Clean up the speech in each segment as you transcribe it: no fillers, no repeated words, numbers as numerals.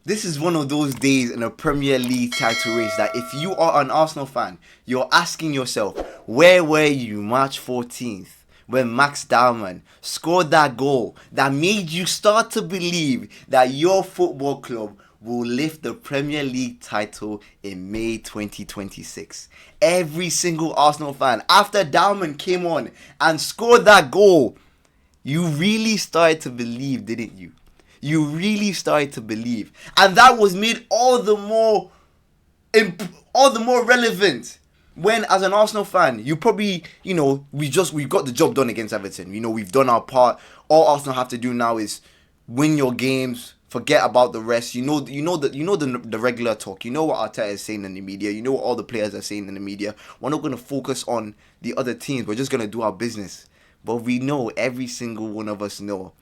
This is one of those days in a Premier League title race that if you are an Arsenal fan, you're asking yourself, where were you March 14th when Max Dowman scored that goal that made you start to believe that your football club will lift the Premier League title in May 2026. Every single Arsenal fan, after Dowman came on and scored that goal, you really started to believe, didn't you? You really started to believe, and that was made all the more relevant when, as an Arsenal fan, you probably, we got the job done against Everton. We've done our part. All Arsenal have to do now is win your games. Forget about the rest. The regular talk. You know what Arteta is saying in the media. You know what all the players are saying in the media. We're not going to focus on the other teams. We're just going to do our business. But we know, every single one of us know,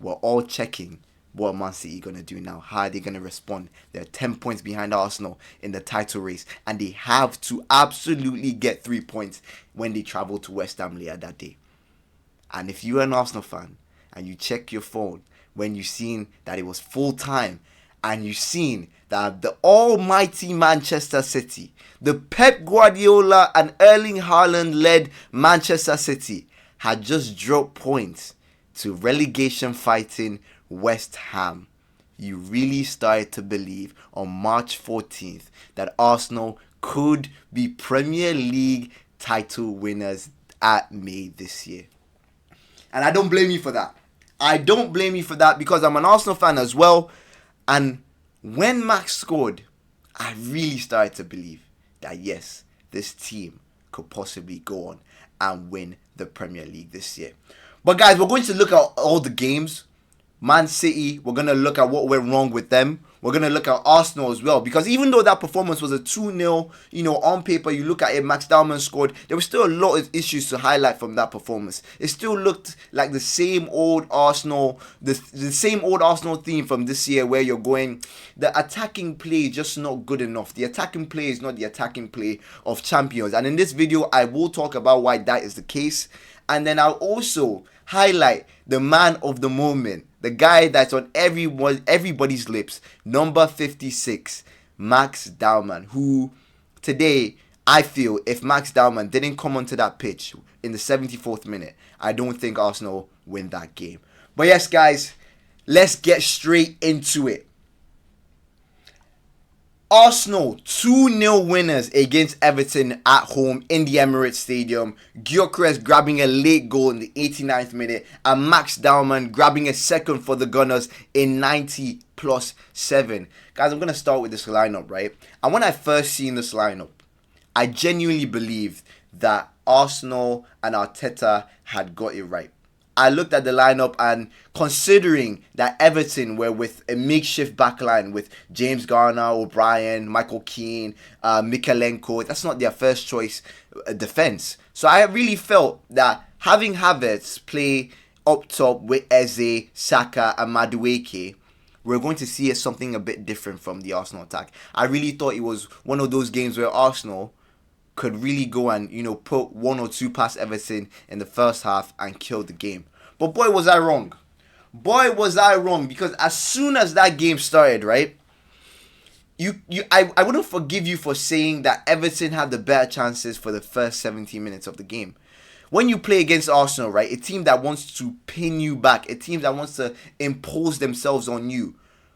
we're all checking what Man City going to do now. How are they going to respond? They're 10 points behind Arsenal in the title race, and they have to absolutely get 3 points when they travel to West Ham later that day. And if you're an Arsenal fan and you check your phone when you've seen that it was full time, and you've seen that the almighty Manchester City, the Pep Guardiola and Erling Haaland led Manchester City, had just dropped points to relegation fighting West Ham, you really started to believe on March 14th that Arsenal could be Premier League title winners at May this year. And I don't blame you for that. Because I'm an Arsenal fan as well. And when Max scored, I really started to believe that yes, this team could possibly go on and win the Premier League this year. But guys, we're going to look at all the games. Man City, we're going to look at what went wrong with them. We're going to look at Arsenal as well. Because even though that performance was a 2-0, on paper, you look at it, Max Dowman scored. There was still a lot of issues to highlight from that performance. It still looked like the same old Arsenal, the same old Arsenal theme from this year where you're going, the attacking play is just not good enough. The attacking play is not the attacking play of champions. And in this video, I will talk about why that is the case. And then I'll also highlight the man of the moment, the guy that's on everybody's lips, number 56, Max Dowman, who today, I feel, if Max Dowman didn't come onto that pitch in the 74th minute, I don't think Arsenal win that game. But yes, guys, let's get straight into it. Arsenal 2-0 winners against Everton at home in the Emirates Stadium. Gyökeres grabbing a late goal in the 89th minute and Max Dowman grabbing a second for the Gunners in 90 plus 7. Guys, I'm going to start with this lineup, right? And when I first seen this lineup, I genuinely believed that Arsenal and Arteta had got it right. I looked at the lineup, and considering that Everton were with a makeshift backline with James Garner, O'Brien, Michael Keane, Mikalenko, that's not their first choice defense. So I really felt that having Havertz play up top with Eze, Saka and Madueke, we're going to see something a bit different from the Arsenal attack. I really thought it was one of those games where Arsenal could really go and, put one or two past Everton in the first half and kill the game. But boy, was I wrong. Because as soon as that game started, right, I wouldn't forgive you for saying that Everton had the better chances for the first 17 minutes of the game. When you play against Arsenal, right, a team that wants to pin you back, a team that wants to impose themselves on you,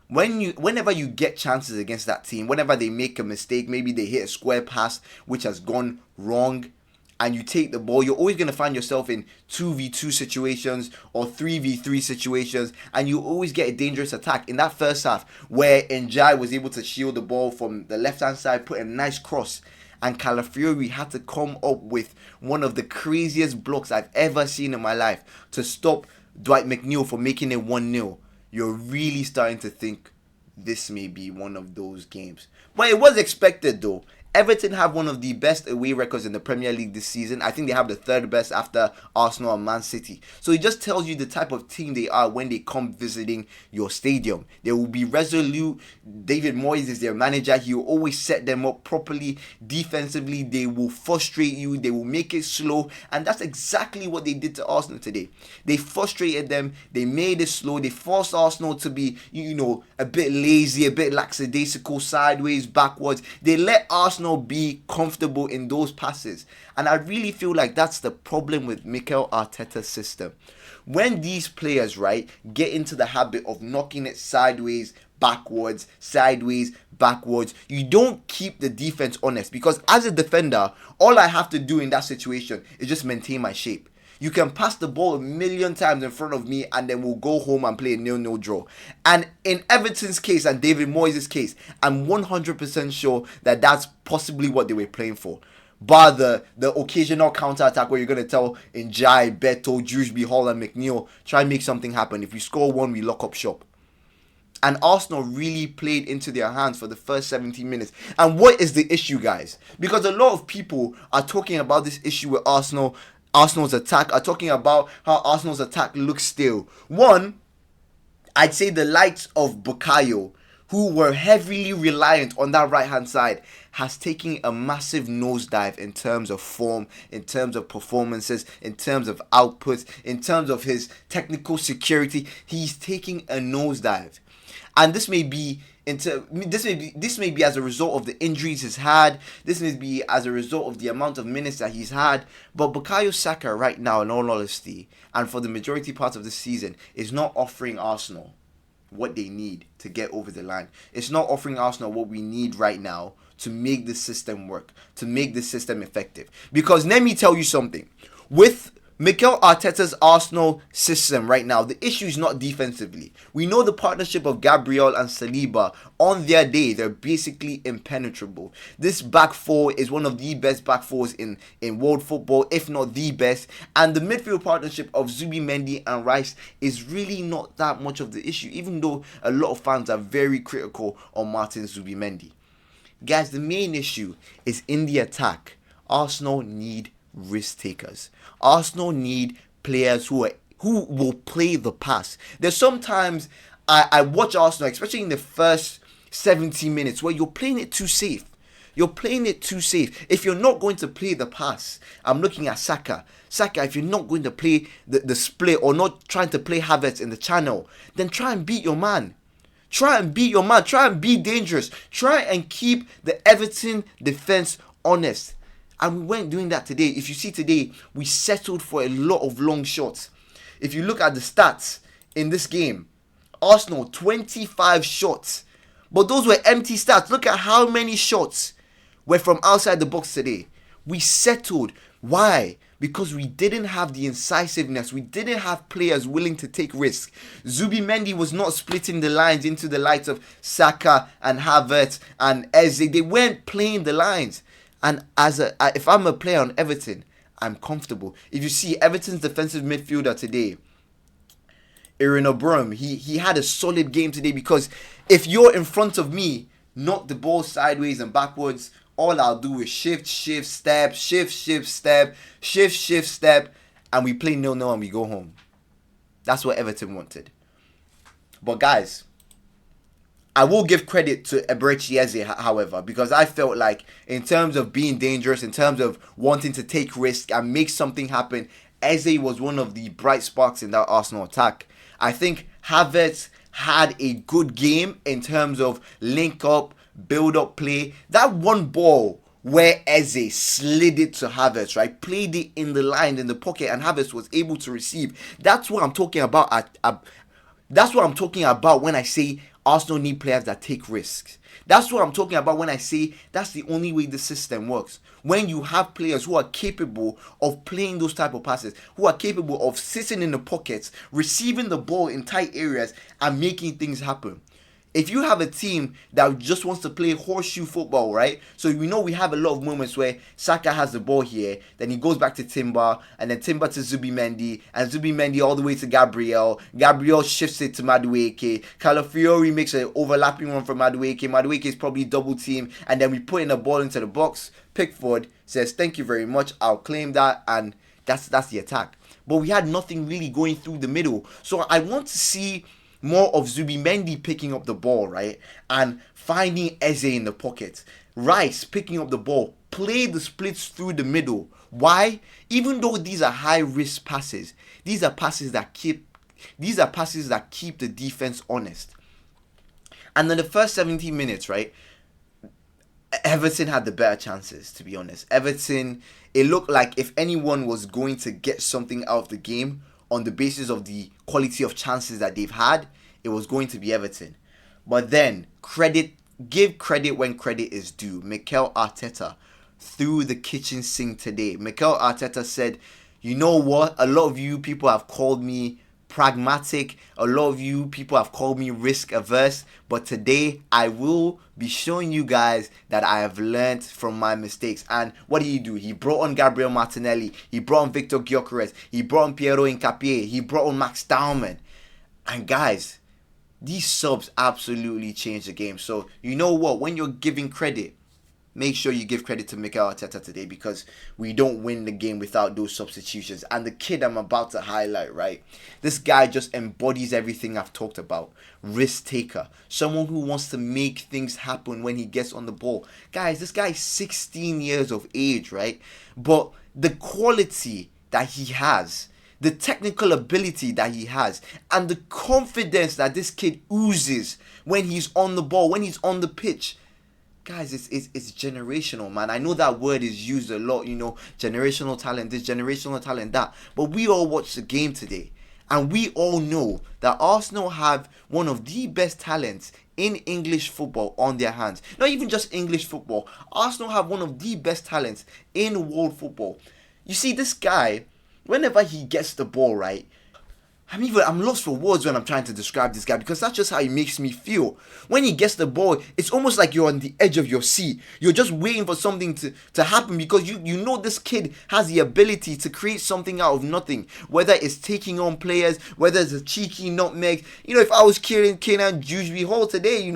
whenever you get chances against that team, whenever they make a mistake, maybe they hit a square pass which has gone wrong, and you take the ball, you're always going to find yourself in 2v2 situations or 3v3 situations, and you always get a dangerous attack. In that first half, where Njai was able to shield the ball from the left-hand side, put a nice cross, and Calafiori had to come up with one of the craziest blocks I've ever seen in my life to stop Dwight McNeil from making it 1-0. You're really starting to think this may be one of those games. But it was expected though. Everton have one of the best away records in the Premier League this season. I think they have the third best after Arsenal and Man City. So it just tells you the type of team they are when they come visiting your stadium. They will be resolute. David Moyes is their manager. He will always set them up properly. Defensively, they will frustrate you. They will make it slow. And that's exactly what they did to Arsenal today. They frustrated them. They made it slow. They forced Arsenal to be, a bit lazy, a bit lackadaisical, sideways, backwards. They let Arsenal be comfortable in those passes. And I really feel like that's the problem with Mikel Arteta's system. When these players, right, get into the habit of knocking it sideways, backwards, you don't keep the defense honest. Because as a defender, all I have to do in that situation is just maintain my shape. You can pass the ball a million times in front of me and then we'll go home and play a 0-0 draw. And in Everton's case and David Moyes' case, I'm 100% sure that that's possibly what they were playing for. Bar the occasional counter-attack where you're going to tell Njai, Beto, Drewsbury, Hall and McNeil, try and make something happen. If we score one, we lock up shop. And Arsenal really played into their hands for the first 17 minutes. And what is the issue, guys? Because a lot of people are talking about this issue with Arsenal's attack, are talking about how Arsenal's attack looks stale. One, I'd say the likes of Bukayo, who were heavily reliant on that right-hand side, has taken a massive nosedive in terms of form, in terms of performances, in terms of outputs, in terms of his technical security. He's taking a nosedive. And this may be as a result of the injuries he's had. This may be as a result of the amount of minutes that he's had. But Bukayo Saka right now, in all honesty, and for the majority part of the season, is not offering Arsenal what they need to get over the line. It's not offering Arsenal what we need right now to make the system work, to make the system effective. Because let me tell you something. With Mikel Arteta's Arsenal system right now, the issue is not defensively. We know the partnership of Gabriel and Saliba. On their day, they're basically impenetrable. This back four is one of the best back fours in world football, if not the best. And the midfield partnership of Zubimendi and Rice is really not that much of the issue, even though a lot of fans are very critical on Martin Zubimendi. Guys, the main issue is in the attack. Arsenal need risk takers. Arsenal need players who will play the pass. There's sometimes I watch Arsenal, especially in the first 70 minutes, where you're playing it too safe. If you're not going to play the pass, I'm looking at Saka. If you're not going to play the split or not trying to play Havertz in the channel, then try and beat your man. Try and be dangerous. Try and keep the Everton defense honest. And we weren't doing that today. If you see today, we settled for a lot of long shots. If you look at the stats in this game, Arsenal, 25 shots. But those were empty stats. Look at how many shots were from outside the box today. We settled. Why? Because we didn't have the incisiveness. We didn't have players willing to take risks. Zubimendi was not splitting the lines into the likes of Saka and Havertz and Eze. They weren't playing the lines. And if I'm a player on Everton, I'm comfortable. If you see Everton's defensive midfielder today, Aaron O'Brien, he had a solid game today, because if you're in front of me, knock the ball sideways and backwards, all I'll do is shift, step, and we play 0-0 and we go home. That's what Everton wanted. But guys, I will give credit to Eberechi Eze, however, because I felt like in terms of being dangerous, in terms of wanting to take risks and make something happen, Eze was one of the bright sparks in that Arsenal attack. I think Havertz had a good game in terms of link up, build up play. That one ball where Eze slid it to Havertz, right? Played it in the line, in the pocket, and Havertz was able to receive. That's what I'm talking about. That's what I'm talking about when I say Arsenal need players that take risks. That's what I'm talking about when I say that's the only way the system works. When you have players who are capable of playing those type of passes, who are capable of sitting in the pockets, receiving the ball in tight areas and making things happen. If you have a team that just wants to play horseshoe football, right? So we know we have a lot of moments where Saka has the ball here, then he goes back to Timber, and then Timber to Zubimendi, and Zubimendi all the way to Gabriel. Gabriel shifts it to Madueke. Calafiori makes an overlapping one from Madueke. Madueke is probably double team, and then we put in a ball into the box. Pickford says, "Thank you very much. I'll claim that," and that's the attack. But we had nothing really going through the middle. So I want to see more of Zubimendi picking up the ball, right? And finding Eze in the pocket. Rice picking up the ball. Play the splits through the middle. Why? Even though these are high risk passes, these are passes that keep the defense honest. And in the first 17 minutes, right? Everton had the better chances, to be honest. Everton, it looked like if anyone was going to get something out of the game on the basis of the quality of chances that they've had, it was going to be Everton. But then, give credit when credit is due. Mikel Arteta threw the kitchen sink today. Mikel Arteta said, "You know what? A lot of you people have called me pragmatic. A lot of you people have called me risk averse. But today, I will be showing you guys that I have learned from my mistakes." And what did he do? He brought on Gabriel Martinelli. He brought on Victor Gyökeres. He brought on Piero Hincapié. He brought on Max Dowman. And guys, these subs absolutely changed the game. So you know what? When you're giving credit, make sure you give credit to Mikel Arteta today, because we don't win the game without those substitutions. And the kid I'm about to highlight, right? This guy just embodies everything I've talked about. Risk taker. Someone who wants to make things happen when he gets on the ball. Guys, this guy is 16 years of age, right? But the quality that he has, the technical ability that he has, and the confidence that this kid oozes when he's on the ball, when he's on the pitch. Guys, it's generational, man. I know that word is used a lot, generational talent this, generational talent that. But we all watched the game today, and we all know that Arsenal have one of the best talents in English football on their hands. Not even just English football. Arsenal have one of the best talents in world football. You see, this guy, whenever he gets the ball, right, I'm lost for words when I'm trying to describe this guy, because that's just how he makes me feel. When he gets the ball, it's almost like you're on the edge of your seat. You're just waiting for something to happen, because you know this kid has the ability to create something out of nothing. Whether it's taking on players, whether it's a cheeky nutmeg. If I was Kieran Dewsbury Hall today,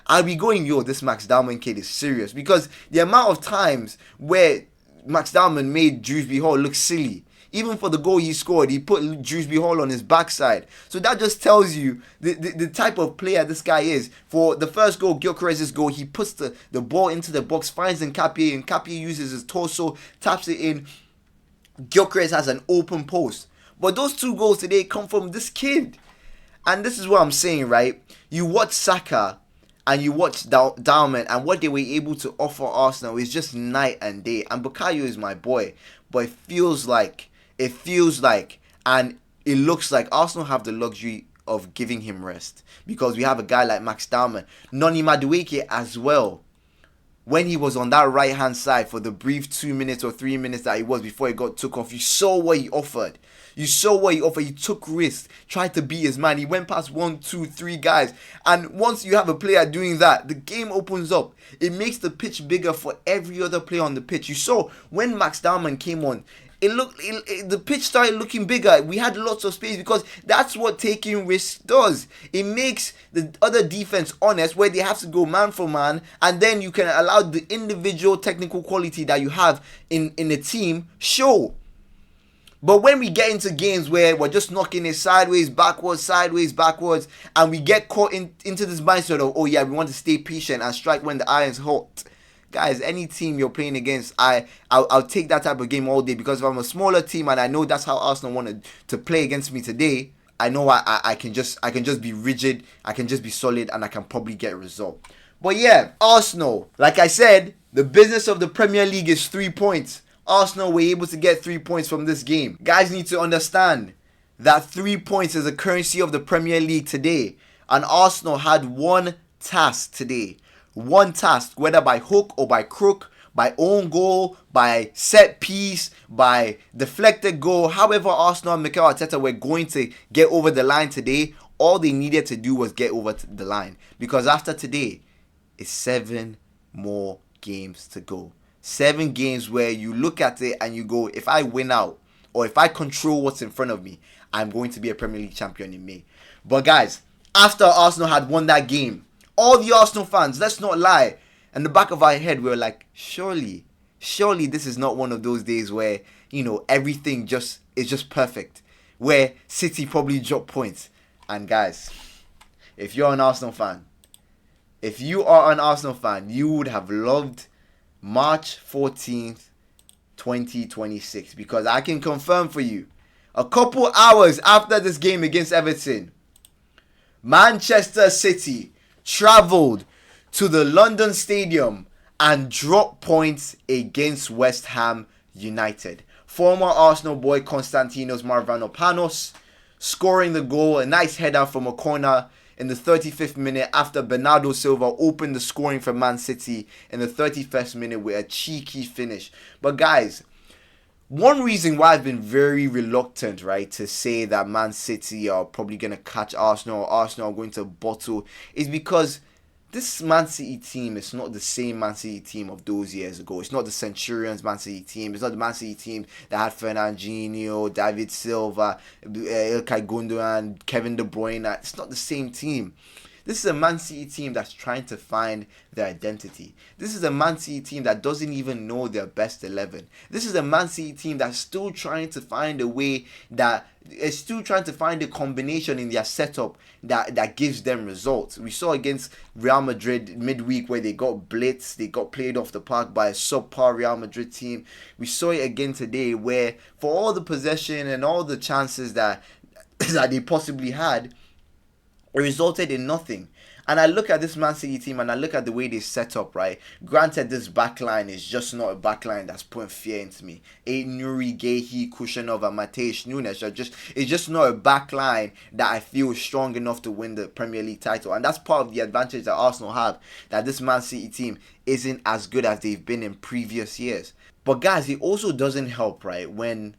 I'd be going, yo, this Max Dowman kid is serious. Because the amount of times where Max Dowman made Dewsbury Hall look silly. Even for the goal he scored, he put Dewsbury Hall on his backside. So that just tells you the type of player this guy is. For the first goal, Gyökeres' goal, he puts the ball into the box, finds Hincapié, and Hincapié uses his torso, taps it in. Gyökeres has an open post. But those two goals today come from this kid. And this is what I'm saying, right? You watch Saka and you watch Dowman, and what they were able to offer Arsenal is just night and day. And Bukayo is my boy. But it feels like, and it looks like Arsenal have the luxury of giving him rest, because we have a guy like Max Dowman, Noni Madueke as well. When he was on that right hand side for the brief 2 minutes or 3 minutes that he was before he got took off, you saw what he offered. He took risks, tried to beat his man. He went past 1, 2, 3 guys. And once you have a player doing that, the game opens up. It makes the pitch bigger for every other player on the pitch. You saw when Max Dowman came on, the pitch started looking bigger. We had lots of space, because that's what taking risks does. It makes the other defense honest, where they have to go man for man, and then you can allow the individual technical quality that you have in a team show. But when we get into games where we're just knocking it sideways, backwards, and we get caught into this mindset of, oh yeah, we want to stay patient and strike when the iron's hot. Guys, any team you're playing against, I'll take that type of game all day, because if I'm a smaller team and I know that's how Arsenal wanted to play against me today, I know I can just be rigid, I can just be solid, and I can probably get a result. But yeah, Arsenal, like I said, the business of the Premier League is 3 points. Arsenal were able to get 3 points from this game. Guys need to understand that 3 points is the currency of the Premier League today. And Arsenal had one task today. One task, whether by hook or by crook, by own goal, by set piece, by deflected goal. However Arsenal and Mikel Arteta were going to get over the line today, all they needed to do was get over the line. Because after today, it's 7 more games to go. 7 games where you look at it and you go, if I win out, or if I control what's in front of me, I'm going to be a Premier League champion in May. But guys, after Arsenal had won that game, all the Arsenal fans, let's not lie, in the back of our head, we were like, surely this is not one of those days where, everything is just perfect. Where City probably drop points. And guys, if you are an Arsenal fan, you would have loved March 14th, 2026. Because I can confirm for you, a couple hours after this game against Everton, Manchester City travelled to the London Stadium and dropped points against West Ham United. Former Arsenal boy Konstantinos Mavropanos scoring the goal, a nice header from a corner in the 35th minute after Bernardo Silva opened the scoring for Man City in the 31st minute with a cheeky finish. But guys, one reason why I've been very reluctant, right, to say that Man City are probably going to catch Arsenal or Arsenal are going to bottle is because this Man City team is not the same Man City team of those years ago. It's not the Centurions Man City team. It's not the Man City team that had Fernandinho, David Silva, Ilkay Gundogan, Kevin De Bruyne. It's not the same team. This is a Man City team that's trying to find their identity. This is a Man City team that doesn't even know their best 11. This is a Man City team that's still trying to find a way that is still trying to find a combination in their setup that gives them results. We saw against Real Madrid midweek where they got blitzed, they got played off the park by a subpar Real Madrid team. We saw it again today where for all the possession and all the chances that they possibly had, it resulted in nothing. And I look at this Man City team and I look at the way they set up, right? Granted, this backline is just not a backline that's putting fear into me. Nuri, Gehi, Kushanov, and Matej Nunes it's just not a backline that I feel is strong enough to win the Premier League title. And that's part of the advantage that Arsenal have, that this Man City team isn't as good as they've been in previous years. But guys, it also doesn't help, right, when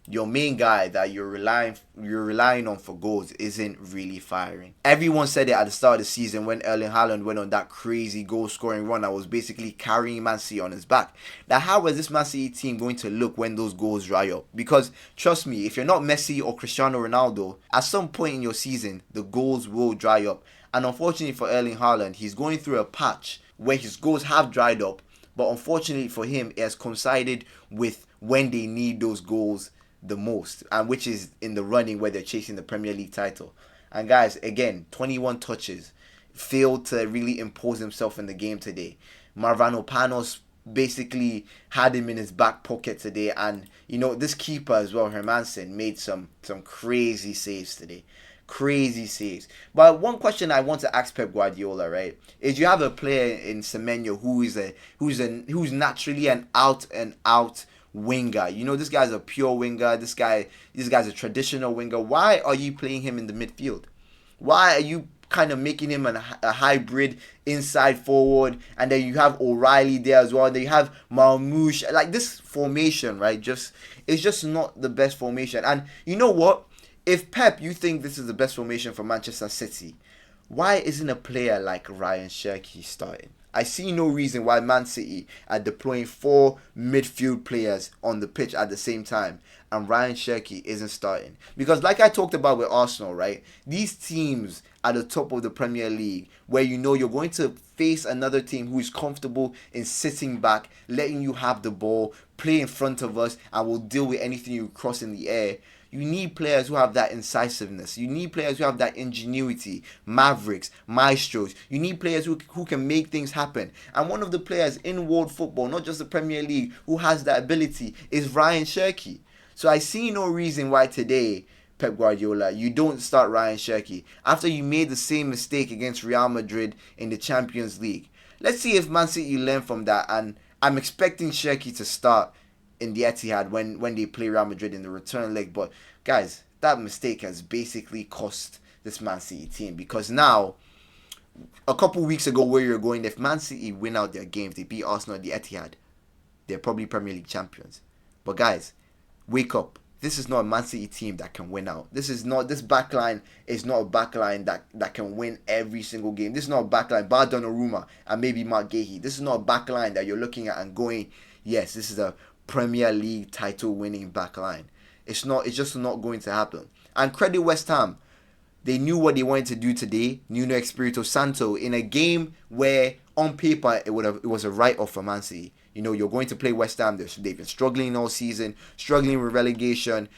your main guy that you're relying on for goals isn't really firing. Everyone said it at the start of the season when Erling Haaland went on that crazy goal scoring run that was basically carrying Man City on his back. That how is this Man City team going to look when those goals dry up? Because trust me, if you're not Messi or Cristiano Ronaldo, at some point in your season, the goals will dry up. And unfortunately for Erling Haaland, he's going through a patch where his goals have dried up. But unfortunately for him, it has coincided with when they need those goals the most, and which is in the running where they're chasing the Premier League title. And guys, again, 21 touches, failed to really impose himself in the game today. Mavropanos basically had him in his back pocket today, and this keeper as well, Hermansen, made some crazy saves today. Crazy saves. But one question I want to ask Pep Guardiola, right, is you have a player in Semenyo who's naturally an out and out winger. This guy's a pure winger. This guy's a traditional winger. Why are you playing him in the midfield? Why are you kind of making him a hybrid inside forward? And then you have O'Reilly there as well. And then you have Marmoush. Like this formation, right? It's just not the best formation. And you know what? If Pep, you think this is the best formation for Manchester City, why isn't a player like Ryan Cherki starting? I see no reason why Man City are deploying 4 midfield players on the pitch at the same time and Ryan Cherki isn't starting. Because like I talked about with Arsenal, right? These teams at the top of the Premier League where you're going to face another team who is comfortable in sitting back, letting you have the ball, play in front of us, and will deal with anything you cross in the air. You need players who have that incisiveness. You need players who have that ingenuity, mavericks, maestros. You need players who can make things happen. And one of the players in world football, not just the Premier League, who has that ability is Ryan Cherki. So I see no reason why today, Pep Guardiola, you don't start Ryan Cherki after you made the same mistake against Real Madrid in the Champions League. Let's see if Man City learn from that. And I'm expecting Cherki to start in the Etihad when they play Real Madrid in the return leg. But guys, that mistake has basically cost this Man City team, because now, a couple weeks ago where you're going, if Man City win out their games, they beat Arsenal at the Etihad, they're probably Premier League champions. But guys, wake up. this is not a Man City team that can win out. This backline is not a backline that can win every single game. This is not a backline, bar Donnarumma and maybe Mark Gahey. This is not a backline that you're looking at and going, yes, this is a Premier League title winning backline. It's just not going to happen. And credit West Ham. They knew what they wanted to do today. Nuno Espirito Santo in a game where on paper it was a write-off for Man City. You know, you're going to play West Ham. They've been struggling all season, struggling with relegation.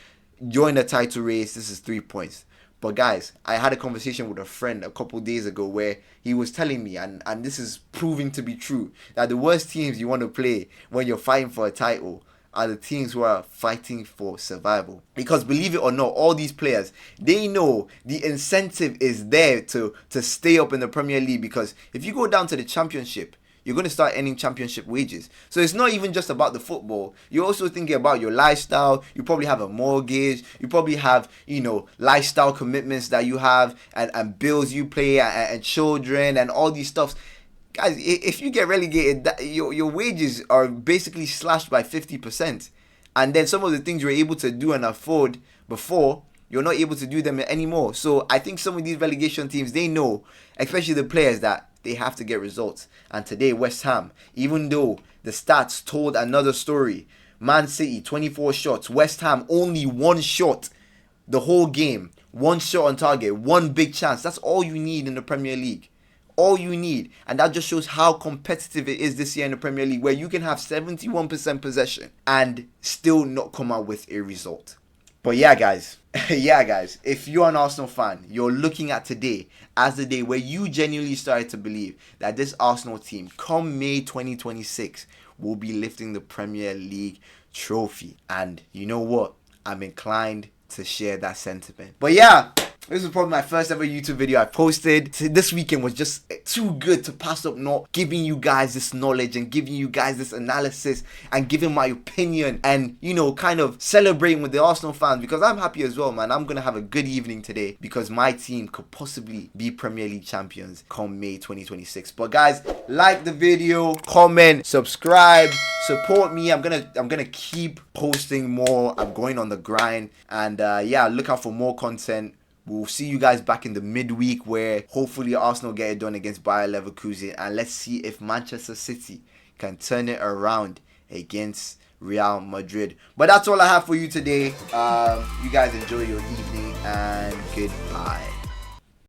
Join the title race. This is 3 points. But guys, I had a conversation with a friend a couple days ago where he was telling me, and this is proving to be true, that the worst teams you want to play when you're fighting for a title are the teams who are fighting for survival. Because believe it or not, all these players, they know the incentive is there to stay up in the Premier League, because if you go down to the Championship, you're going to start earning Championship wages. So it's not even just about the football. You're also thinking about your lifestyle. You probably have a mortgage. You probably have, lifestyle commitments that you have and bills you pay and children and all these stuffs. Guys, if you get relegated, your wages are basically slashed by 50%. And then some of the things you were able to do and afford before, you're not able to do them anymore. So I think some of these relegation teams, they know, especially the players, that they have to get results. And today, West Ham, even though the stats told another story, Man City, 24 shots, West Ham, only 1 shot the whole game. 1 shot on target, 1 big chance. That's all you need in the Premier League. All you need. And that just shows how competitive it is this year in the Premier League, where you can have 71% possession and still not come out with a result. But yeah, guys, if you're an Arsenal fan, you're looking at today as the day where you genuinely started to believe that this Arsenal team, come May 2026, will be lifting the Premier League trophy. And you know what? I'm inclined to share that sentiment. But yeah, this was probably my first ever YouTube video I posted. This weekend was just too good to pass up not giving you guys this knowledge and giving you guys this analysis and giving my opinion and, kind of celebrating with the Arsenal fans, because I'm happy as well, man. I'm going to have a good evening today because my team could possibly be Premier League champions come May 2026. But guys, like the video, comment, subscribe, support me. I'm gonna keep posting more. I'm going on the grind, and look out for more content. We'll see you guys back in the midweek where hopefully Arsenal get it done against Bayer Leverkusen, and let's see if Manchester City can turn it around against Real Madrid. But that's all I have for you today. You guys enjoy your evening and goodbye.